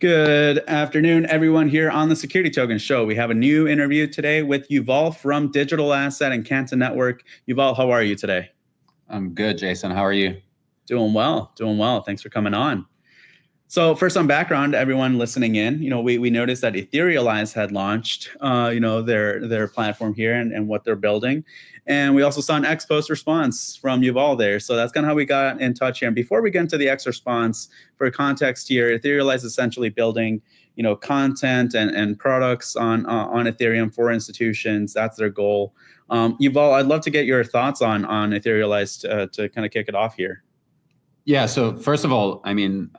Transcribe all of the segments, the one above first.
Good afternoon, everyone here on the Security Token Show. We have a new interview today with Yuval from Digital Asset and Canton Network. Yuval, how are you today? I'm good, Jason. How are you? Doing well. Thanks for coming on. So for some background, everyone listening in, we noticed that Etherealize had launched, their platform here and what they're building. And we also saw an X post response from Yuval there. So that's kind of how we got in touch here. And before we get into the X response, for context here, Etherealize is essentially building, content and products on Ethereum for institutions. That's their goal. Yuval, I'd love to get your thoughts on Etherealize to kind of kick it off here. Yeah. So first of all, I mean,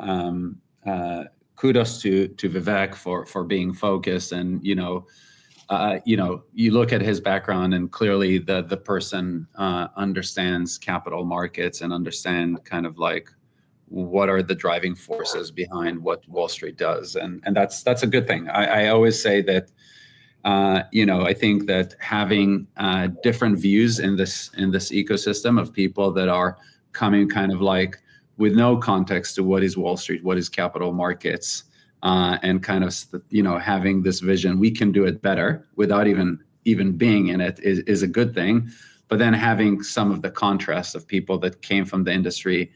kudos to Vivek for being focused, and you look at his background, and clearly the person understands capital markets and understand kind of like what are the driving forces behind what Wall Street does, and that's a good thing. I always say that I think that having different views in this ecosystem of people that are coming kind of like with no context to what is Wall Street, what is capital markets, and kind of having this vision, we can do it better without even being in it is a good thing. But then having some of the contrast of people that came from the industry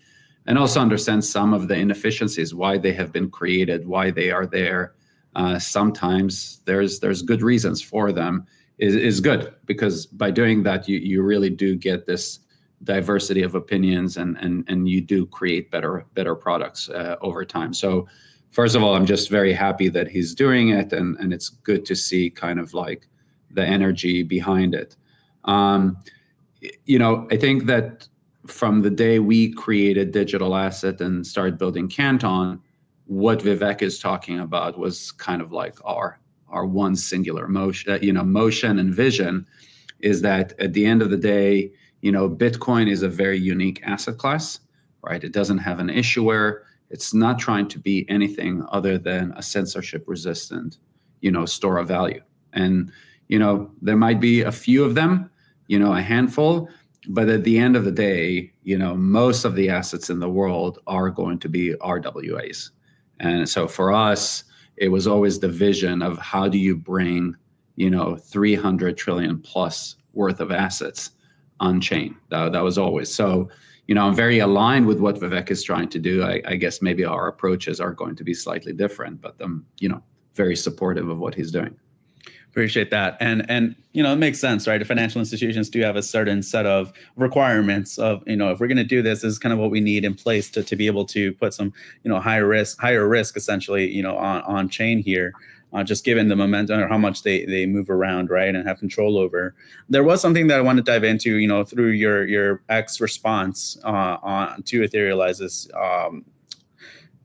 and also understand some of the inefficiencies, why they have been created, why they are there. Sometimes there's good reasons for them is good, because by doing that you really do get this diversity of opinions and you do create better products over time. So first of all, I'm just very happy that he's doing it, and it's good to see kind of like the energy behind it. I think that from the day we created Digital Asset and started building Canton, what Vivek is talking about was kind of like our one singular motion and vision, is that at the end of the day, Bitcoin is a very unique asset class, right? It doesn't have an issuer. It's not trying to be anything other than a censorship-resistant, store of value. And, there might be a few of them, a handful, but at the end of the day, most of the assets in the world are going to be RWAs. And so for us, it was always the vision of how do you bring, 300 trillion plus worth of assets on chain. That was always. So, I'm very aligned with what Vivek is trying to do. I guess maybe our approaches are going to be slightly different, but I'm, very supportive of what he's doing. Appreciate that. And it makes sense, right? The financial institutions do have a certain set of requirements of, if we're going to do this is kind of what we need in place to be able to put some, higher risk essentially, on chain here. Just given the momentum or how much they move around, right, and have control over. There was something that I want to dive into, through your X response on to Etherealize's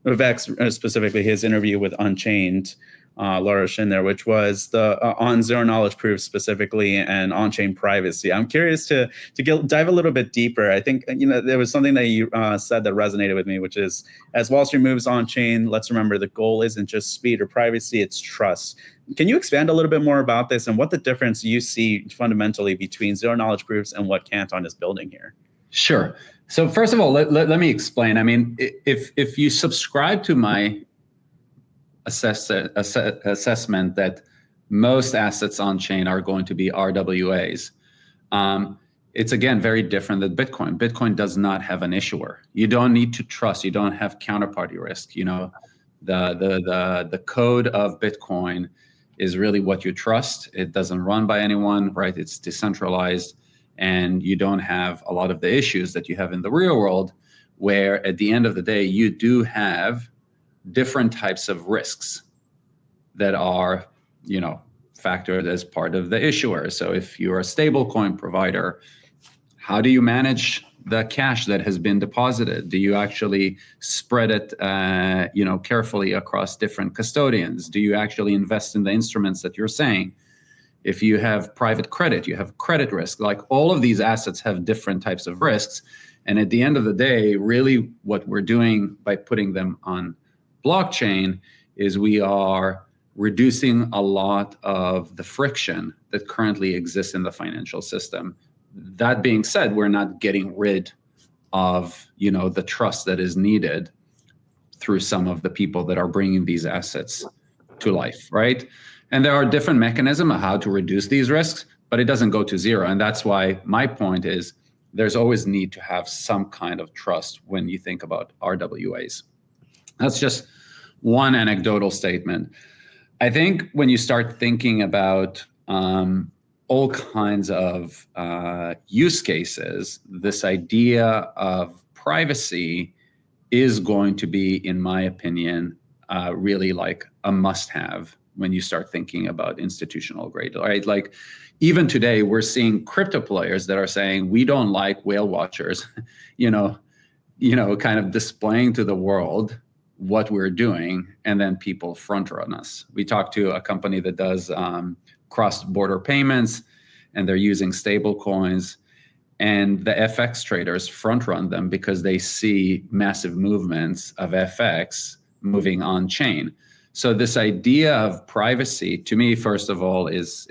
Vivek, specifically his interview with Unchained, Laura in there, which was the on zero knowledge proofs specifically and on-chain privacy. I'm curious to dive a little bit deeper. I think there was something that you said that resonated with me, which is as Wall Street moves on-chain, let's remember the goal isn't just speed or privacy, it's trust. Can you expand a little bit more about this and what the difference you see fundamentally between zero knowledge proofs and what Canton is building here? Sure. So first of all, let me explain. I mean, if you subscribe to my assessment that most assets on chain are going to be RWAs, it's again very different than Bitcoin. Bitcoin does not have an issuer. You don't need to trust. You don't have counterparty risk. The code of Bitcoin is really what you trust. It doesn't run by anyone, right? It's decentralized, and you don't have a lot of the issues that you have in the real world, where at the end of the day you do have different types of risks that are, factored as part of the issuer. So if you're a stablecoin provider, how do you manage the cash that has been deposited? Do you actually spread it, carefully across different custodians? Do you actually invest in the instruments that you're saying? If you have private credit, you have credit risk. Like all of these assets have different types of risks. And at the end of the day, really what we're doing by putting them on blockchain is we are reducing a lot of the friction that currently exists in the financial system. That being said, we're not getting rid of, the trust that is needed through some of the people that are bringing these assets to life, right? And there are different mechanisms of how to reduce these risks, but it doesn't go to zero. And that's why my point is there's always need to have some kind of trust when you think about RWAs. That's just one anecdotal statement. I think when you start thinking about all kinds of use cases, this idea of privacy is going to be, in my opinion, really like a must-have when you start thinking about institutional grade, right? Like even today, we're seeing crypto players that are saying we don't like whale watchers, kind of displaying to the world what we're doing, and then people front run us. We talked to a company that does cross-border payments, and they're using stable coins, and the FX traders front run them because they see massive movements of FX moving on chain. So this idea of privacy, to me, first of all, is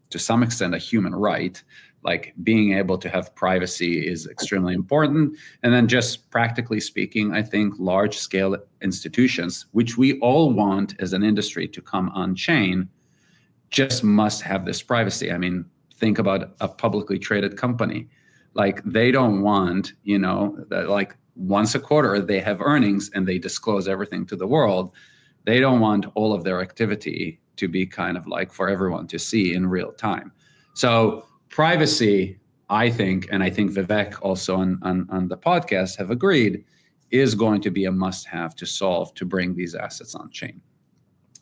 to some extent a human right. Like being able to have privacy is extremely important. And then just practically speaking, I think large scale institutions, which we all want as an industry to come on chain, just must have this privacy. I mean, think about a publicly traded company. Like they don't want, that like once a quarter they have earnings and they disclose everything to the world. They don't want all of their activity to be kind of like for everyone to see in real time. So privacy, I think, and I think Vivek also on the podcast have agreed, is going to be a must-have to solve to bring these assets on chain.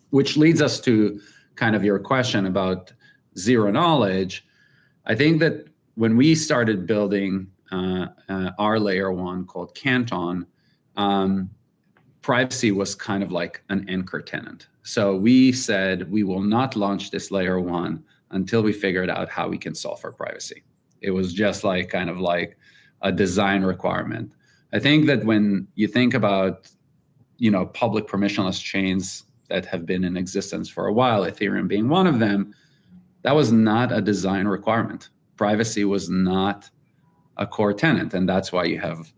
Which leads us to kind of your question about zero knowledge. I think that when we started building our layer one called Canton, privacy was kind of like an anchor tenant. So we said we will not launch this layer one until we figured out how we can solve for privacy. It was just like kind of like a design requirement. I think that when you think about, public permissionless chains that have been in existence for a while, Ethereum being one of them, that was not a design requirement. Privacy was not a core tenant. And that's why you have,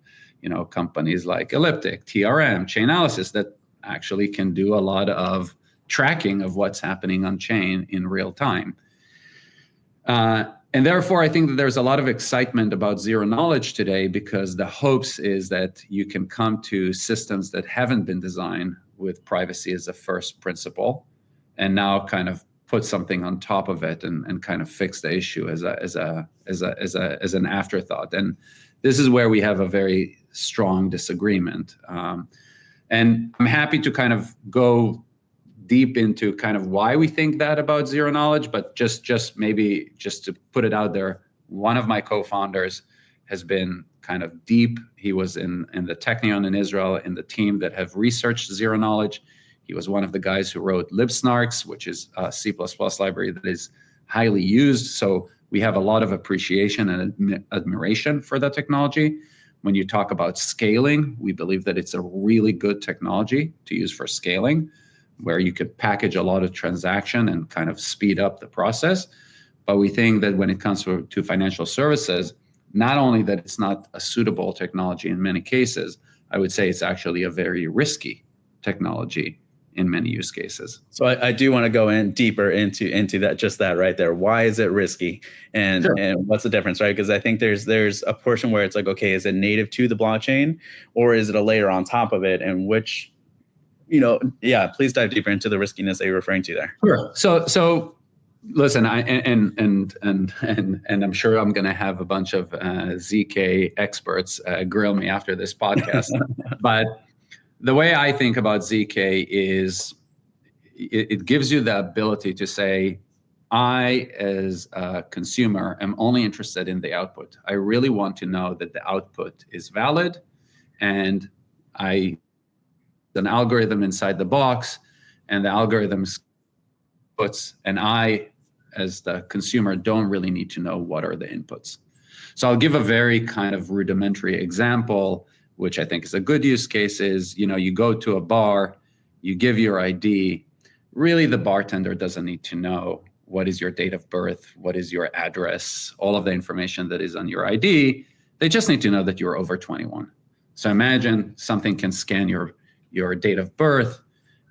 companies like Elliptic, TRM, Chainalysis that actually can do a lot of tracking of what's happening on chain in real time. And therefore, I think that there's a lot of excitement about zero knowledge today because the hopes is that you can come to systems that haven't been designed with privacy as a first principle and now kind of put something on top of it and kind of fix the issue as an afterthought. And this is where we have a very strong disagreement. And I'm happy to kind of go deep into kind of why we think that about zero knowledge, but just to put it out there, one of my co-founders has been kind of deep. He was in the Technion in Israel in the team that have researched zero knowledge. He was one of the guys who wrote libsnarks, which is a C++ library that is highly used. So we have a lot of appreciation and admiration for that technology. When you talk about scaling, we believe that it's a really good technology to use for scaling, where you could package a lot of transaction and kind of speed up the process. But we think that when it comes to financial services, not only that it's not a suitable technology in many cases, I would say it's actually a very risky technology in many use cases. So I do want to go in deeper into that, just that right there. Why is it risky, and Sure. and what's the difference, right? Because I think there's a portion where it's like, okay, is it native to the blockchain, or is it a layer on top of it? And which, please dive deeper into the riskiness that you're referring to there. Sure. So listen, and I'm sure I'm going to have a bunch of ZK experts grill me after this podcast, but the way I think about ZK is it gives you the ability to say, I, as a consumer, am only interested in the output. I really want to know that the output is valid, and an algorithm inside the box, and the algorithms puts, and I, as the consumer, don't really need to know what are the inputs. So I'll give a very kind of rudimentary example, which I think is a good use case, is, you go to a bar, you give your ID. Really, the bartender doesn't need to know what is your date of birth, what is your address, all of the information that is on your ID. They just need to know that you're over 21. So imagine something can scan your date of birth,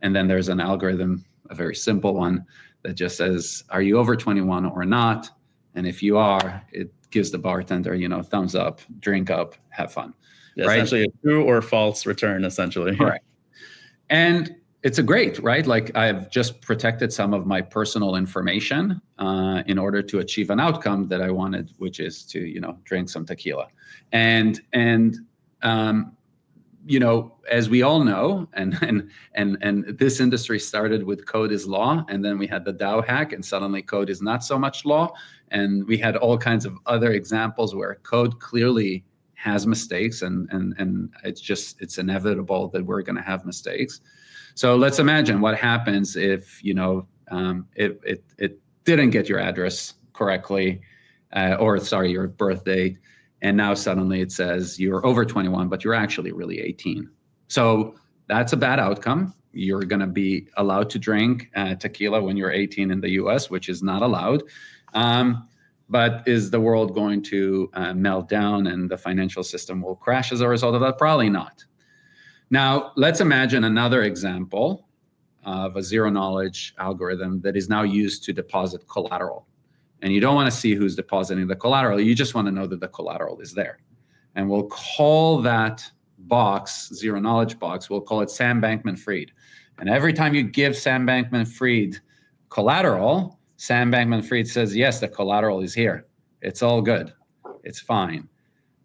and then there's an algorithm, a very simple one, that just says, are you over 21 or not? And if you are, it gives the bartender, thumbs up, drink up, have fun. Yeah, right? Essentially a true or false return, essentially. Correct. And it's a great, right? Like I've just protected some of my personal information in order to achieve an outcome that I wanted, which is to, drink some tequila. And as we all know, and this industry started with code is law, and then we had the DAO hack, and suddenly code is not so much law. And we had all kinds of other examples where code clearly has mistakes, and it's inevitable that we're going to have mistakes. So let's imagine what happens if it didn't get your address correctly, your birth date, and now suddenly it says you're over 21, but you're actually really 18. So that's a bad outcome. You're going to be allowed to drink tequila when you're 18 in the US, which is not allowed. But is the world going to melt down and the financial system will crash as a result of that? Probably not. Now, let's imagine another example of a zero-knowledge algorithm that is now used to deposit collateral. And you don't want to see who's depositing the collateral. You just want to know that the collateral is there. And we'll call that box, zero-knowledge box, we'll call it Sam Bankman-Fried. And every time you give Sam Bankman-Fried collateral, Sam Bankman-Fried says, yes, the collateral is here. It's all good. It's fine.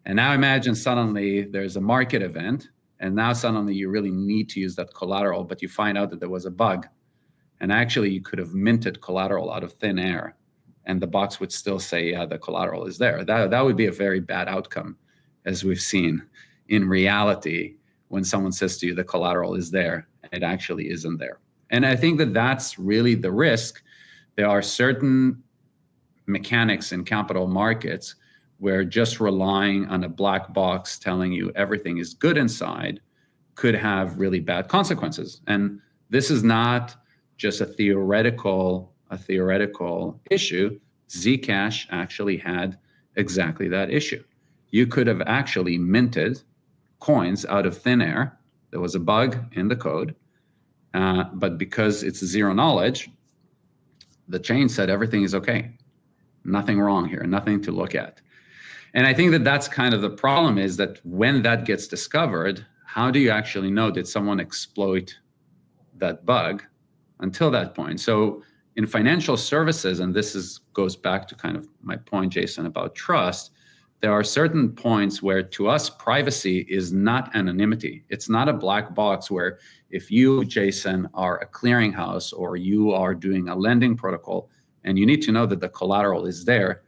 And now imagine suddenly there's a market event, and now suddenly you really need to use that collateral, but you find out that there was a bug. And actually you could have minted collateral out of thin air, and the box would still say, yeah, the collateral is there. That would be a very bad outcome, as we've seen in reality when someone says to you the collateral is there, and it actually isn't there. And I think that that's really the risk. There are certain mechanics in capital markets where just relying on a black box telling you everything is good inside could have really bad consequences. And this is not just a theoretical issue. Zcash actually had exactly that issue. You could have actually minted coins out of thin air. There was a bug in the code, but because it's zero knowledge, the chain said everything is okay. Nothing wrong here, nothing to look at. And I think that that's kind of the problem, is that when that gets discovered, how do you actually know, did someone exploit that bug until that point? So in financial services, and this goes back to kind of my point, Jason, about trust, there are certain points where to us, privacy is not anonymity. It's not a black box where if you, Jason, are a clearinghouse or you are doing a lending protocol and you need to know that the collateral is there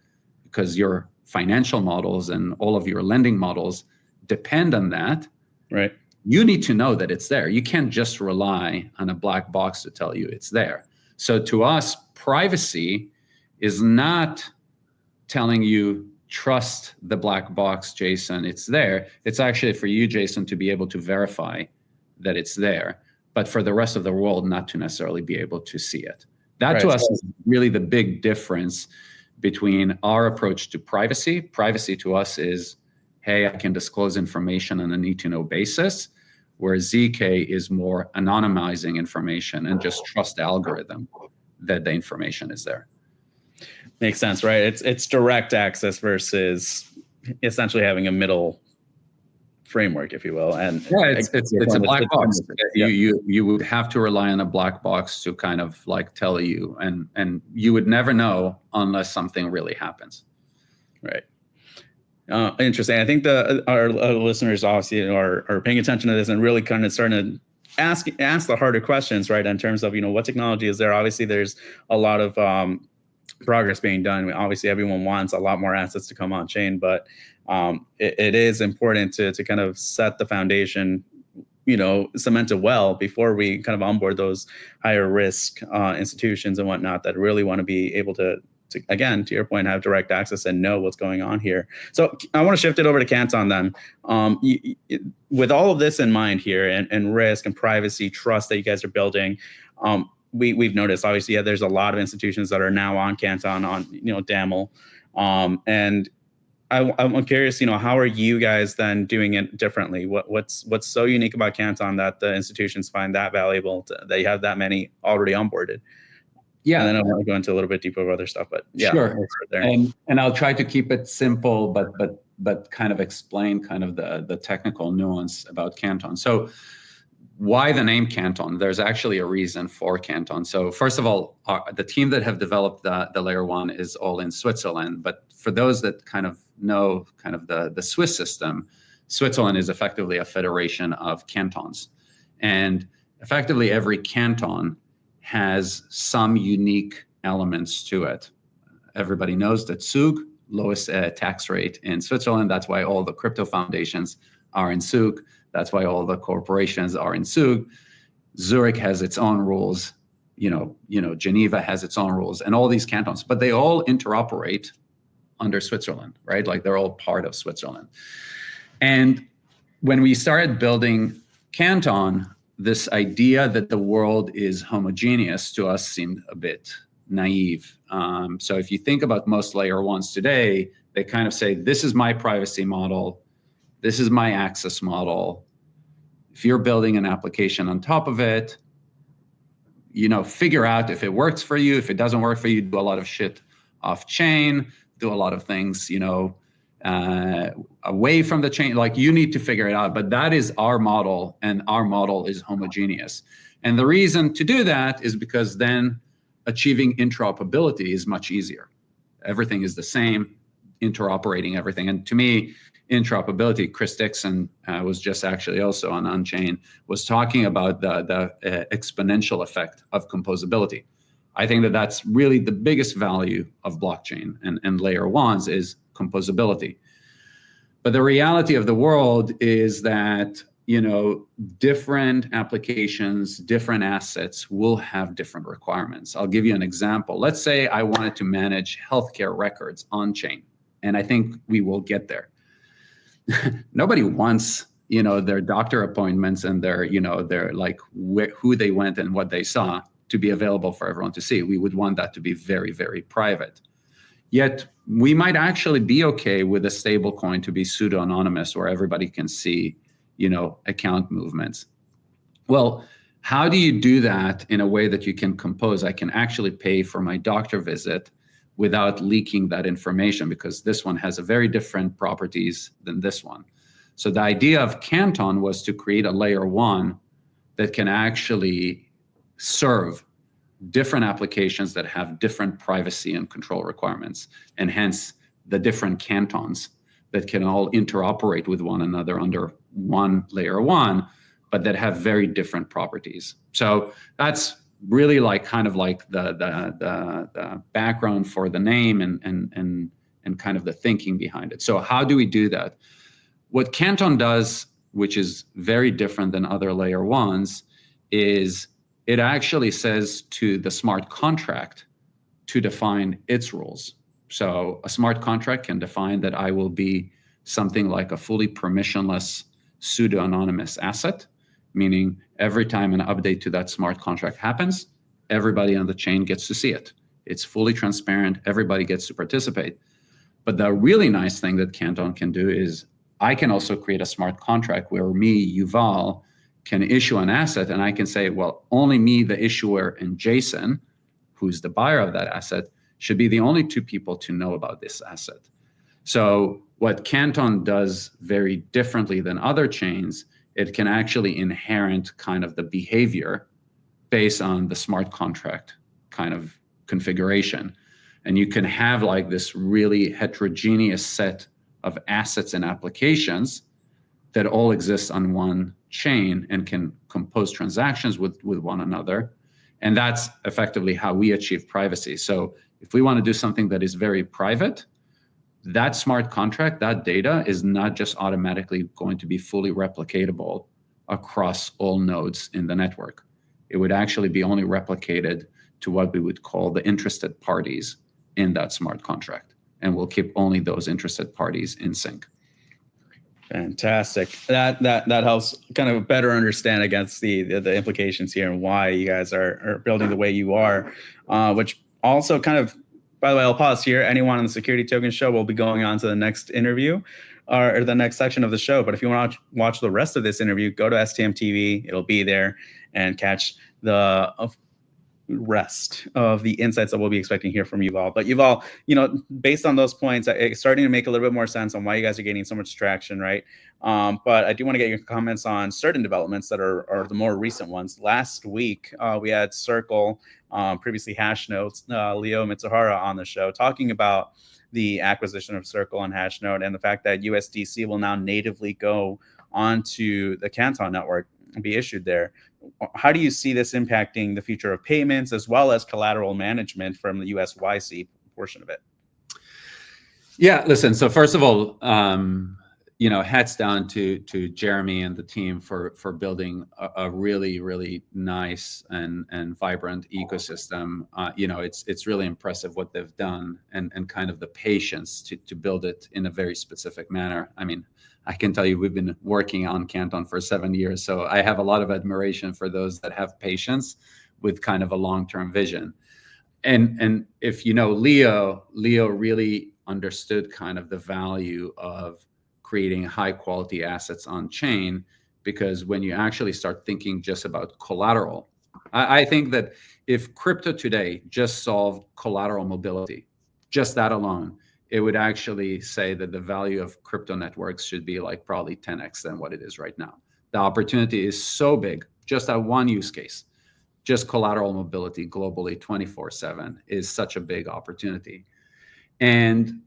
because your financial models and all of your lending models depend on that. Right. You need to know that it's there. You can't just rely on a black box to tell you it's there. So to us, privacy is not telling you, trust the black box, Jason, it's there. It's actually for you, Jason, to be able to verify that it's there, but for the rest of the world not to necessarily be able to see it. That to us is really the big difference between our approach to privacy. Privacy to us is, hey, I can disclose information on a need-to-know basis, where ZK is more anonymizing information and just trust the algorithm that the information is there. Makes sense, right? It's direct access versus essentially having a middle framework, if you will. And yeah, it's a black box. You would have to rely on a black box to kind of like tell you, and you would never know unless something really happens. Right. Interesting. I think our listeners obviously are paying attention to this and really kind of starting to ask the harder questions, right? In terms of, what technology is there? Obviously, there's a lot of progress being done. I mean, obviously, everyone wants a lot more assets to come on chain, but it is important to kind of set the foundation, cement it well before we kind of onboard those higher risk institutions and whatnot that really want to be able to again, to your point, have direct access and know what's going on here. So I want to shift it over to Canton then. With all of this in mind here and risk and privacy, trust that you guys are building, we've noticed, obviously, there's a lot of institutions that are now on Canton, on, DAML. And I'm curious, how are you guys then doing it differently? What's so unique about Canton that the institutions find that valuable that you have that many already onboarded? Yeah. And then I want to go into a little bit deeper of other stuff, but yeah, sure. we'll start there. And I'll try to keep it simple, but kind of explain kind of the technical nuance about Canton. So why the name Canton? There's actually a reason for Canton. So first of all, the team that have developed the layer one is all in Switzerland. But for those that kind of know kind of the Swiss system, Switzerland is effectively a federation of cantons. And effectively every canton has some unique elements to it. Everybody knows that Zug, lowest tax rate in Switzerland. That's why all the crypto foundations are in Zug. That's why all the corporations are in Zug. Zurich has its own rules. Geneva has its own rules, and all these cantons, but they all interoperate under Switzerland, right? Like they're all part of Switzerland. And when we started building Canton, this idea that the world is homogeneous to us seemed a bit naive. So if you think about most layer ones today, they kind of say, this is my privacy model. This is my access model. If you're building an application on top of it, figure out if it works for you. If it doesn't work for you, do a lot of shit off chain, do a lot of things, away from the chain. Like you need to figure it out. But that is our model, and our model is homogeneous. And the reason to do that is because then achieving interoperability is much easier. Everything is the same, interoperating everything. And to me, interoperability, Chris Dixon was just actually also on Unchain, was talking about the exponential effect of composability. I think that that's really the biggest value of blockchain and layer ones is composability. But the reality of the world is that, different applications, different assets will have different requirements. I'll give you an example. Let's say I wanted to manage healthcare records on chain, and I think we will get there. Nobody wants, their doctor appointments and their like who they went and what they saw to be available for everyone to see. We would want that to be very, very private. Yet we might actually be okay with a stable coin to be pseudo-anonymous where everybody can see, account movements. Well, how do you do that in a way that you can compose? I can actually pay for my doctor visit without leaking that information, because this one has a very different properties than this one. So the idea of Canton was to create a layer one that can actually serve different applications that have different privacy and control requirements, and hence the different cantons that can all interoperate with one another under one layer one, but that have very different properties. So that's really like kind of like the background for the name and kind of the thinking behind it. So how do we do that? What Canton does, which is very different than other layer ones, is it actually says to the smart contract to define its rules. So a smart contract can define that I will be something like a fully permissionless pseudo-anonymous asset, meaning every time an update to that smart contract happens, everybody on the chain gets to see it. It's fully transparent. Everybody gets to participate. But the really nice thing that Canton can do is I can also create a smart contract where me, Yuval, can issue an asset, and I can say, well, only me, the issuer, and Jason, who's the buyer of that asset, should be the only two people to know about this asset. So what Canton does very differently than other chains, it can actually inherit kind of the behavior based on the smart contract kind of configuration. And you can have like this really heterogeneous set of assets and applications that all exist on one chain and can compose transactions with one another. And that's effectively how we achieve privacy. So if we want to do something that is very private, that smart contract, that data is not just automatically going to be fully replicatable across all nodes in the network. It would actually be only replicated to what we would call the interested parties in that smart contract. And we'll keep only those interested parties in sync. Fantastic. That helps kind of better understand against the implications here and why you guys are building the way you are, which also kind of By the way, I'll pause here. Anyone on the Security Token Show will be going on to the next interview or the next section of the show. But if you want to watch the rest of this interview, go to STM TV. It'll be there, and catch the rest of the insights that we'll be expecting here from Yuval. But Yuval, based on those points, it's starting to make a little bit more sense on why you guys are gaining so much traction, right? But I do want to get your comments on certain developments that are the more recent ones. Last week, we had Circle, previously Hashnote, Leo Mitsuhara on the show, talking about the acquisition of Circle and Hashnote and the fact that USDC will now natively go onto the Canton Network and be issued there. How do you see this impacting the future of payments as well as collateral management from the USYC portion of it? Yeah, listen, so first of all, hats down to Jeremy and the team for building a really, really nice and vibrant ecosystem. It's really impressive what they've done and kind of the patience to build it in a very specific manner. I mean, I can tell you we've been working on Canton for 7 years, so I have a lot of admiration for those that have patience with kind of a long-term vision. And if Leo really understood kind of the value of creating high quality assets on chain, because when you actually start thinking just about collateral, I think that if crypto today just solved collateral mobility, just that alone, it would actually say that the value of crypto networks should be like probably 10x than what it is right now. The opportunity is so big, just that one use case, just collateral mobility globally 24/7 is such a big opportunity. And,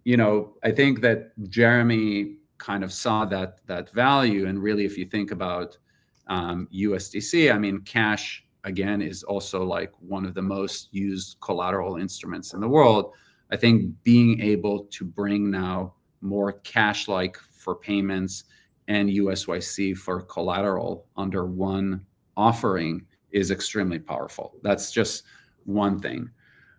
I think that Jeremy kind of saw that value. And really, if you think about USDC, I mean, cash, again, is also like one of the most used collateral instruments in the world. I think being able to bring now more cash-like for payments and USYC for collateral under one offering is extremely powerful. That's just one thing.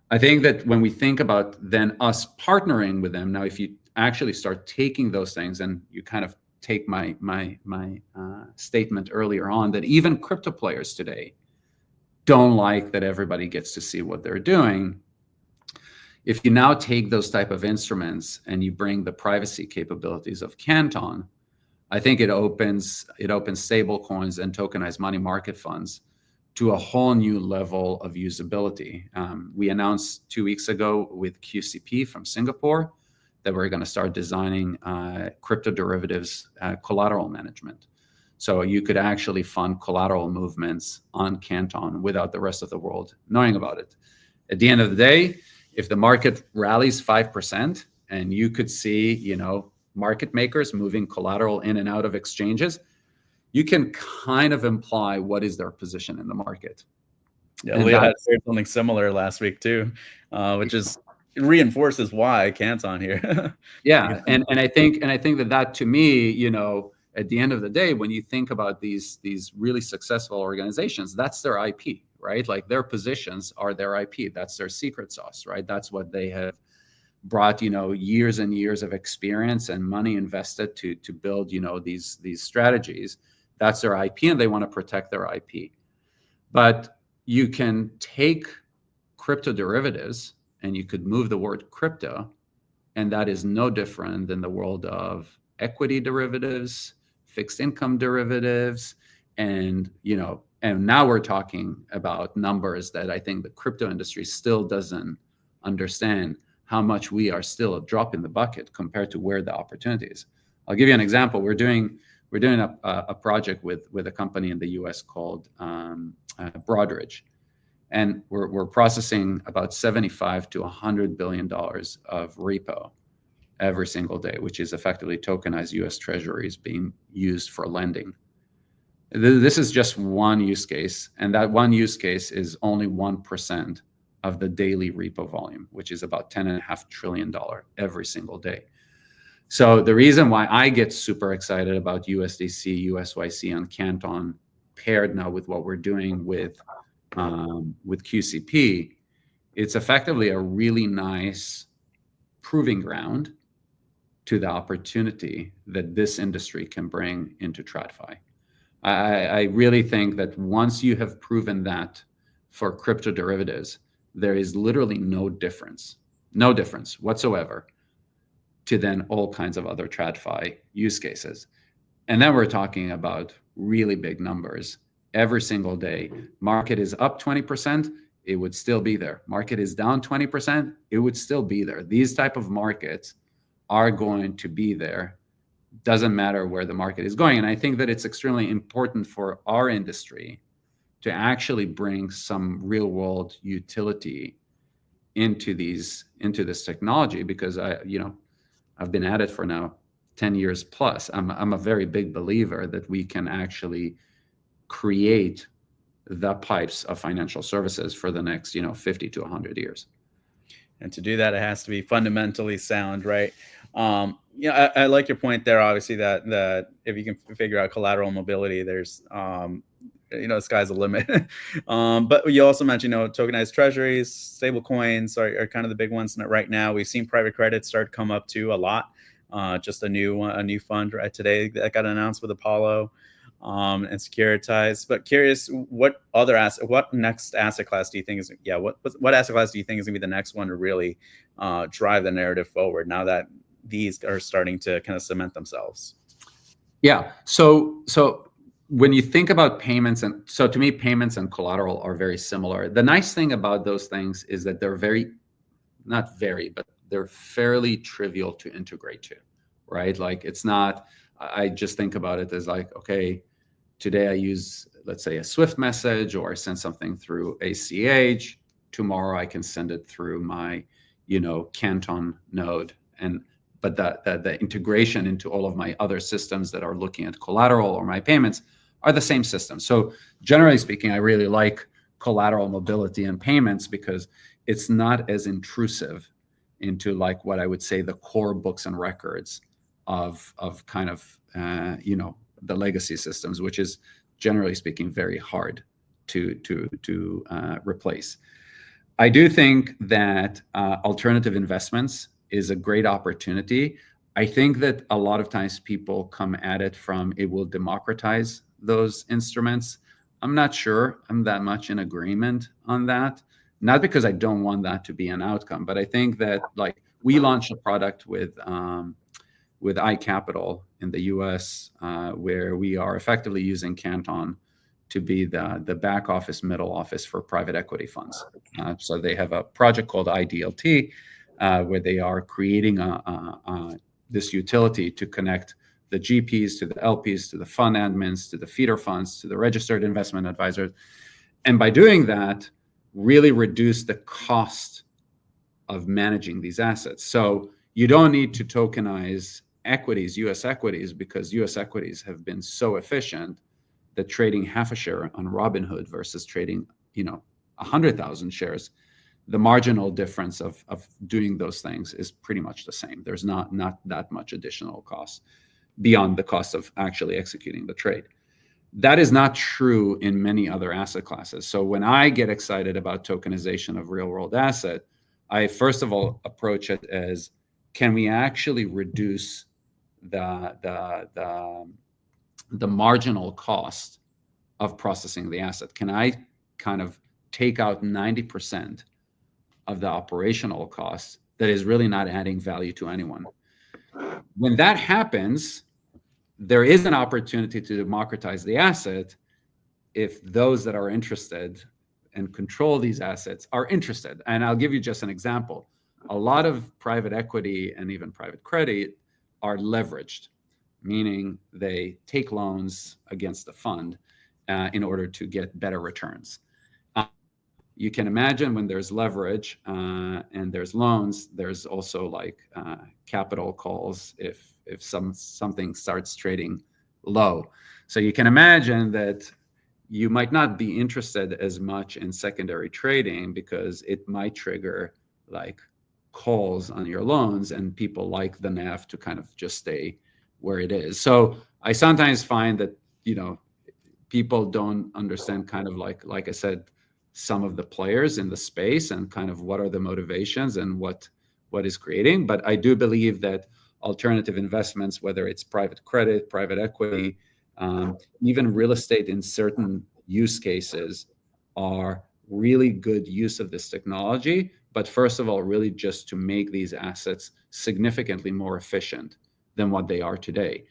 I think that when we think about then us partnering with them, now if you actually start taking those things and you kind of take my statement earlier on that even crypto players today don't like that everybody gets to see what they're doing. If you now take those type of instruments and you bring the privacy capabilities of Canton, I think it opens stable coins and tokenized money market funds to a whole new level of usability. We announced 2 weeks ago with QCP from Singapore that we're going to start designing crypto derivatives collateral management. So you could actually fund collateral movements on Canton without the rest of the world knowing about it. At the end of the day, if the market rallies 5% and you could see, market makers moving collateral in and out of exchanges, you can kind of imply what is their position in the market. Yeah, Leo had said something similar last week too, which is it reinforces why Canton here. Yeah, and I think that to me, at the end of the day, when you think about these really successful organizations, that's their IP, right? Like their positions are their IP. That's their secret sauce, right? That's what they have brought, years and years of experience and money invested to build, these strategies. That's their IP, and they want to protect their IP. But you can take crypto derivatives and you could move the word crypto, and that is no different than the world of equity derivatives, fixed income derivatives, and now we're talking about numbers that I think the crypto industry still doesn't understand how much we are still a drop in the bucket compared to where the opportunity is. I'll give you an example. We're doing a project with a company in the US called Broadridge, and we're processing about $75 to $100 billion of repo every single day, which is effectively tokenized US treasuries being used for lending. This is just one use case, and that one use case is only 1% of the daily repo volume, which is about $10.5 trillion every single day. So the reason why I get super excited about USDC, USYC, and Canton paired now with what we're doing with QCP, it's effectively a really nice proving ground to the opportunity that this industry can bring into TradFi. I really think that once you have proven that for crypto derivatives, there is literally no difference. no difference whatsoever, to then all kinds of other TradFi use cases. And then we're talking about really big numbers. Every single day, market is up 20%, it would still be there. Market is down 20%, it would still be there. These type of markets are going to be there. Doesn't matter where the market is going. And I think that it's extremely important for our industry to actually bring some real world utility into this technology, because I've been at it for now 10 years plus. I'm a very big believer that we can actually create the pipes of financial services for the next 50 to 100 years. And to do that, it has to be fundamentally sound, right? I like your point there. Obviously, that if you can figure out collateral mobility, there's the sky's the limit. But you also mentioned, tokenized treasuries, stable coins are kind of the big ones right now. We've seen private credit start to come up too a lot. Just a new fund right today that got announced with Apollo and Securitize. But curious, what next asset class do you think is what asset class do you think is gonna be the next one to really drive the narrative forward now that these are starting to kind of cement themselves? Yeah. So when you think about payments, to me, payments and collateral are very similar. The nice thing about those things is that they're they're fairly trivial to integrate to, right? Like, it's not, I just think about it as like, okay, today I use, let's say, a Swift message, or I send something through ACH. Tomorrow I can send it through my, Canton node. But the integration into all of my other systems that are looking at collateral or my payments are the same system. So generally speaking, I really like collateral mobility and payments because it's not as intrusive into, like, what I would say the core books and records of kind of the legacy systems, which is generally speaking very hard to replace. I do think that alternative investments is a great opportunity. I think that a lot of times people come at it from, it will democratize those instruments. I'm not sure I'm that much in agreement on that. Not because I don't want that to be an outcome, but I think that, like, we launched a product with iCapital in the US, where we are effectively using Canton to be the back office, middle office for private equity funds. So they have a project called IDLT, where they are creating this utility to connect the GPs to the LPs, to the fund admins, to the feeder funds, to the registered investment advisors. And by doing that, really reduce the cost of managing these assets. So you don't need to tokenize equities, US equities, because US equities have been so efficient that trading half a share on Robinhood versus trading, 100,000 shares, the marginal difference of doing those things is pretty much the same. There's not that much additional cost beyond the cost of actually executing the trade. That is not true in many other asset classes. So when I get excited about tokenization of real world asset, I first of all approach it as, can we actually reduce the marginal cost of processing the asset? Can I kind of take out 90% of the operational cost that is really not adding value to anyone? When that happens, there is an opportunity to democratize the asset if those that are interested and control these assets are interested. And I'll give you just an example. A lot of private equity and even private credit are leveraged, meaning they take loans against the fund in order to get better returns. You can imagine when there's leverage and there's loans, there's also like capital calls if something starts trading low. So you can imagine that you might not be interested as much in secondary trading because it might trigger like calls on your loans, and people like the NAV to kind of just stay where it is. So I sometimes find that, people don't understand kind of like I said, some of the players in the space and kind of what are the motivations and what is creating. But I do believe that alternative investments, whether it's private credit, private equity, even real estate in certain use cases, are really good use of this technology but first of all, really just to make these assets significantly more efficient than what they are today.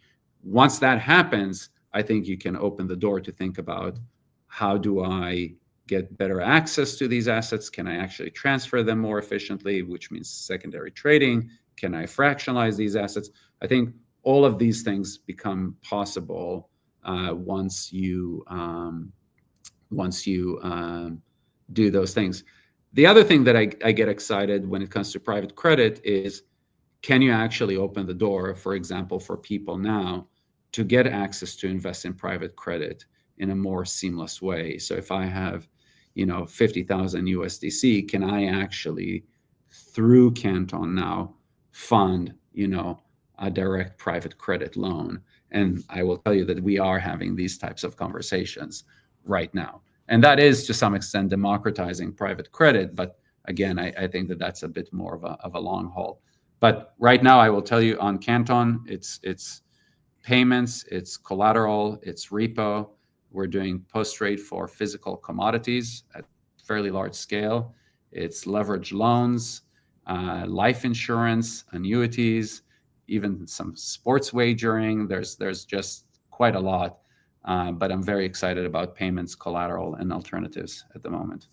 Once that happens, I think you can open the door to think about, how do I get better access to these assets? Can I actually transfer them more efficiently, which means secondary trading? Can I fractionalize these assets? I think all of these things become possible once you do those things. The other thing that I get excited when it comes to private credit is, can you actually open the door, for example, for people now to get access to invest in private credit in a more seamless way? So if I have, 50,000 USDC, can I actually, through Canton now, fund, a direct private credit loan? And I will tell you that we are having these types of conversations right now. And that is, to some extent, democratizing private credit. But again, I think that that's a bit more of a long haul. But right now, I will tell you, on Canton, it's payments, it's collateral, it's repo. We're doing post-trade for physical commodities at fairly large scale. It's leverage loans, life insurance, annuities, even some sports wagering. There's just quite a lot. But I'm very excited about payments, collateral, and alternatives at the moment.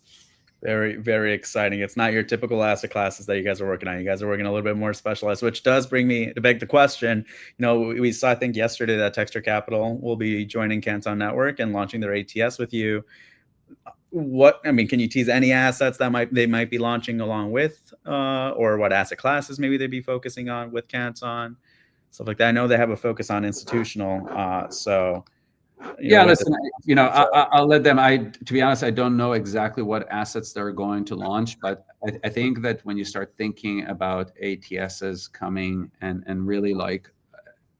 Very, very exciting. It's not your typical asset classes that you guys are working on. You guys are working a little bit more specialized, which does bring me to beg the question. We saw, I think yesterday, that Texture Capital will be joining Canton Network and launching their ATS with you. Can you tease any assets that they might be launching along with, or what asset classes maybe they'd be focusing on with Canton, stuff like that? I know they have a focus on institutional, listen, I'll let them. To be honest, I don't know exactly what assets they're going to launch, but I think that when you start thinking about ATSs coming and really, a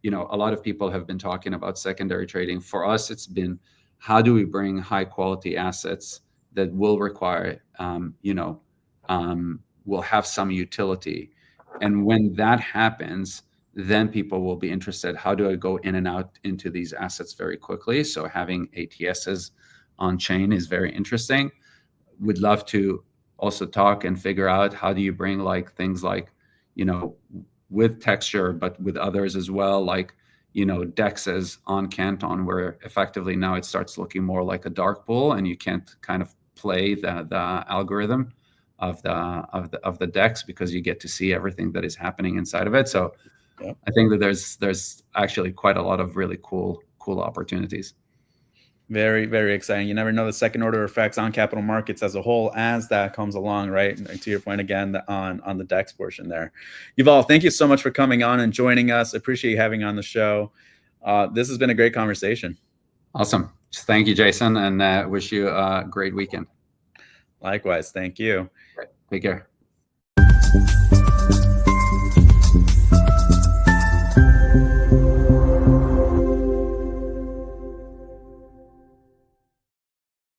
lot of people have been talking about secondary trading. For us, it's been, how do we bring high quality assets that will require, will have some utility. And when that happens, then people will be interested. How do I go in and out into these assets very quickly? So having ATSs on chain is very interesting. We'd love to also talk and figure out, how do you bring things with Texture, but with others as well, DEXs on Canton, where effectively now it starts looking more like a dark pool, and you can't kind of play the algorithm of the DEX, because you get to see everything that is happening inside of it. So yep. I think that there's actually quite a lot of really cool opportunities. Very, very exciting. You never know the second order effects on capital markets as a whole as that comes along, right? And to your point again, on the DEX portion there. Yuval, thank you so much for coming on and joining us. I appreciate you having on the show. This has been a great conversation. Awesome. Thank you, Jason, and wish you a great weekend. Likewise. Thank you. Right. Take care.